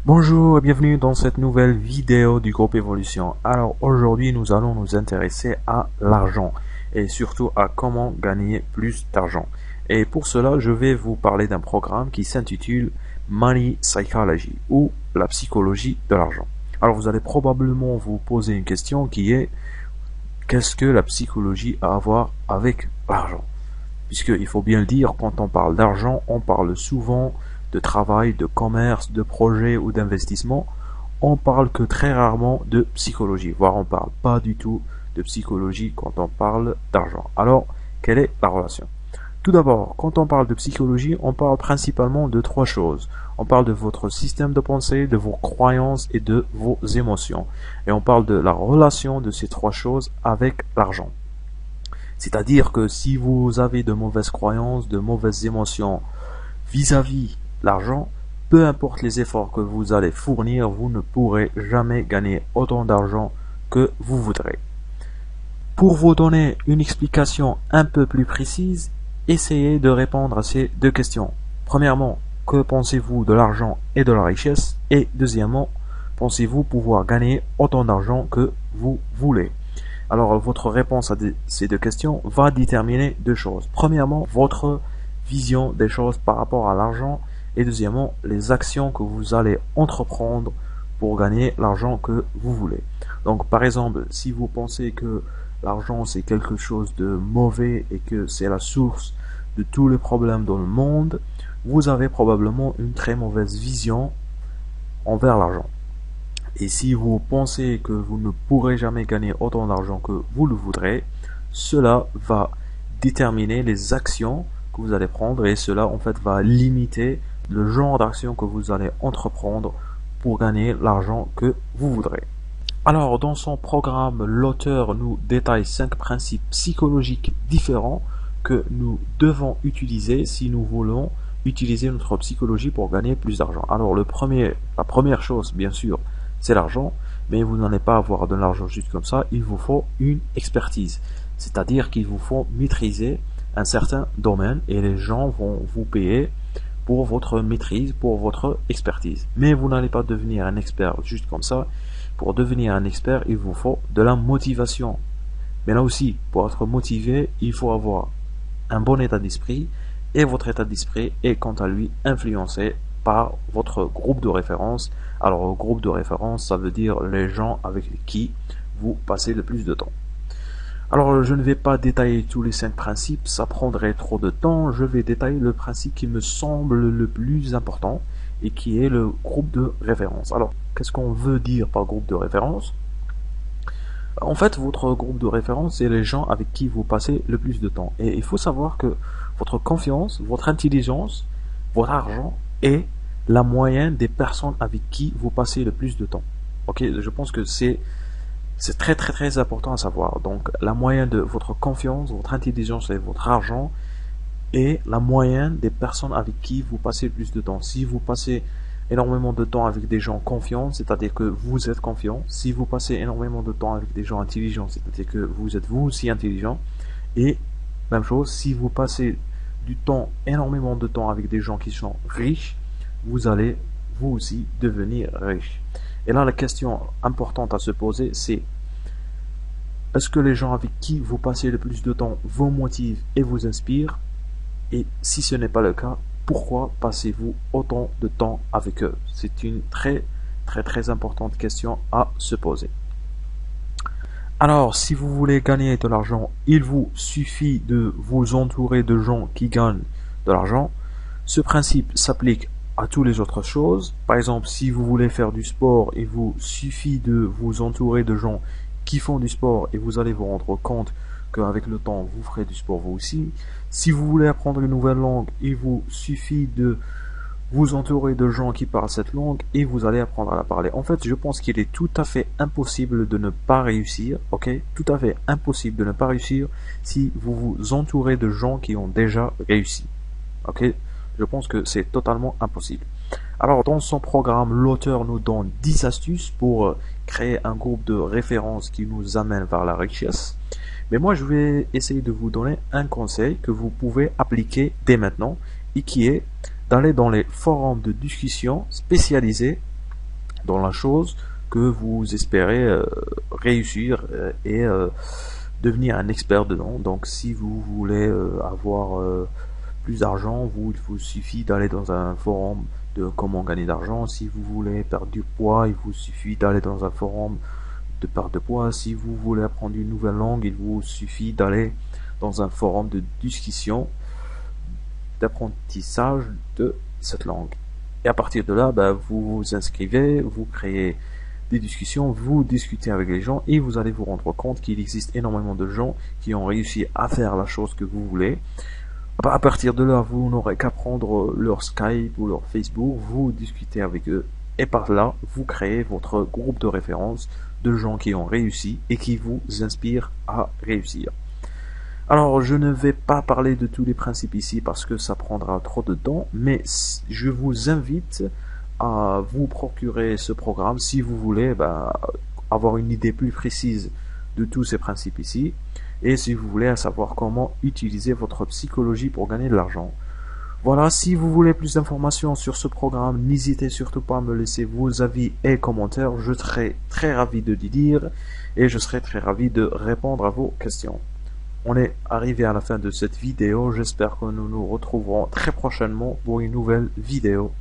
Bonjour et bienvenue dans cette nouvelle vidéo du groupe Évolution. Alors aujourd'hui nous allons nous intéresser à l'argent et surtout à comment gagner plus d'argent. Et pour cela je vais vous parler d'un programme qui s'intitule Money Psychology ou la psychologie de l'argent. Alors vous allez probablement vous poser une question qui est: qu'est-ce que la psychologie a à voir avec l'argent? Puisqu'il faut bien le dire, quand on parle d'argent, on parle souvent de travail, de commerce, de projet ou d'investissement. On parle que très rarement de psychologie, voire on parle pas du tout de psychologie quand on parle d'argent. Alors, quelle est la relation? Tout d'abord, quand on parle de psychologie, on parle principalement de trois choses. On parle de votre système de pensée, de vos croyances et de vos émotions. Et on parle de la relation de ces trois choses avec l'argent. C'est-à-dire que si vous avez de mauvaises croyances, de mauvaises émotions vis-à-vis l'argent, peu importe les efforts que vous allez fournir, vous ne pourrez jamais gagner autant d'argent que vous voudrez. Pour vous donner une explication un peu plus précise, essayez de répondre à ces deux questions. Premièrement, que pensez-vous de l'argent et de la richesse? Et deuxièmement, pensez-vous pouvoir gagner autant d'argent que vous voulez? Alors, votre réponse à ces deux questions va déterminer deux choses. Premièrement, votre vision des choses par rapport à l'argent et deuxièmement, les actions que vous allez entreprendre pour gagner l'argent que vous voulez. Donc, par exemple, si vous pensez que l'argent c'est quelque chose de mauvais et que c'est la source de tous les problèmes dans le monde, vous avez probablement une très mauvaise vision envers l'argent. Et si vous pensez que vous ne pourrez jamais gagner autant d'argent que vous le voudrez, cela va déterminer les actions que vous allez prendre et cela en fait va limiter le genre d'action que vous allez entreprendre pour gagner l'argent que vous voudrez. Alors dans son programme, l'auteur nous détaille 5 principes psychologiques différents que nous devons utiliser si nous voulons utiliser notre psychologie pour gagner plus d'argent. Alors la première chose bien sûr, c'est l'argent, mais vous n'allez pas avoir de l'argent juste comme ça, il vous faut une expertise. C'est-à-dire qu'il vous faut maîtriser un certain domaine et les gens vont vous payer pour votre maîtrise, pour votre expertise. Mais vous n'allez pas devenir un expert juste comme ça. Pour devenir un expert, il vous faut de la motivation. Mais là aussi, pour être motivé, il faut avoir un bon état d'esprit et votre état d'esprit est quant à lui influencé par votre groupe de référence. Alors, le groupe de référence, ça veut dire les gens avec qui vous passez le plus de temps. Alors, je ne vais pas détailler tous les 5 principes, ça prendrait trop de temps. Je vais détailler le principe qui me semble le plus important et qui est le groupe de référence. Alors, qu'est-ce qu'on veut dire par groupe de référence? En fait, votre groupe de référence, c'est les gens avec qui vous passez le plus de temps. Et il faut savoir que votre confiance, votre intelligence, votre argent est la moyenne des personnes avec qui vous passez le plus de temps. Ok, je pense que c'est très très très important à savoir. Donc la moyenne de votre confiance, votre intelligence et votre argent est la moyenne des personnes avec qui vous passez le plus de temps. Si vous passez énormément de temps avec des gens confiants, c'est-à-dire que vous êtes confiant. Si vous passez énormément de temps avec des gens intelligents, c'est-à-dire que vous êtes vous aussi intelligent. Et même chose, si vous passez énormément de temps avec des gens qui sont riches, vous allez vous aussi devenir riche. Et là, la question importante à se poser, c'est: est-ce que les gens avec qui vous passez le plus de temps vous motivent et vous inspirent? Et si ce n'est pas le cas, pourquoi passez-vous autant de temps avec eux? C'est une très très très importante question à se poser. Alors, si vous voulez gagner de l'argent, il vous suffit de vous entourer de gens qui gagnent de l'argent. Ce principe s'applique à toutes les autres choses. Par exemple, si vous voulez faire du sport, il vous suffit de vous entourer de gens qui font du sport et vous allez vous rendre compte qu'avec le temps, vous ferez du sport vous aussi. Si vous voulez apprendre une nouvelle langue, il vous suffit de vous entourer de gens qui parlent cette langue et vous allez apprendre à la parler. En fait, je pense qu'il est tout à fait impossible de ne pas réussir, ok? Tout à fait impossible de ne pas réussir si vous vous entourez de gens qui ont déjà réussi, ok? Je pense que c'est totalement impossible. Alors, dans son programme, l'auteur nous donne 10 astuces pour créer un groupe de référence qui nous amène vers la richesse. Mais moi, je vais essayer de vous donner un conseil que vous pouvez appliquer dès maintenant et qui est d'aller dans les forums de discussion spécialisés dans la chose que vous espérez réussir et devenir un expert dedans. Donc si vous voulez avoir plus d'argent, il vous suffit d'aller dans un forum de comment gagner d'argent. Si vous voulez perdre du poids, il vous suffit d'aller dans un forum de perte de poids. Si vous voulez apprendre une nouvelle langue, il vous suffit d'aller dans un forum de discussion, d'apprentissage de cette langue. Et à partir de là, vous vous inscrivez, vous créez des discussions, vous discutez avec les gens et vous allez vous rendre compte qu'il existe énormément de gens qui ont réussi à faire la chose que vous voulez. À partir de là, vous n'aurez qu'à prendre leur Skype ou leur Facebook, vous discutez avec eux et par là, vous créez votre groupe de référence de gens qui ont réussi et qui vous inspirent à réussir. Alors, je ne vais pas parler de tous les principes ici parce que ça prendra trop de temps, mais je vous invite à vous procurer ce programme si vous voulez avoir une idée plus précise de tous ces principes ici, et si vous voulez savoir comment utiliser votre psychologie pour gagner de l'argent. Voilà, si vous voulez plus d'informations sur ce programme, n'hésitez surtout pas à me laisser vos avis et commentaires, je serai très ravi de les lire et je serai très ravi de répondre à vos questions. On est arrivé à la fin de cette vidéo, j'espère que nous nous retrouverons très prochainement pour une nouvelle vidéo.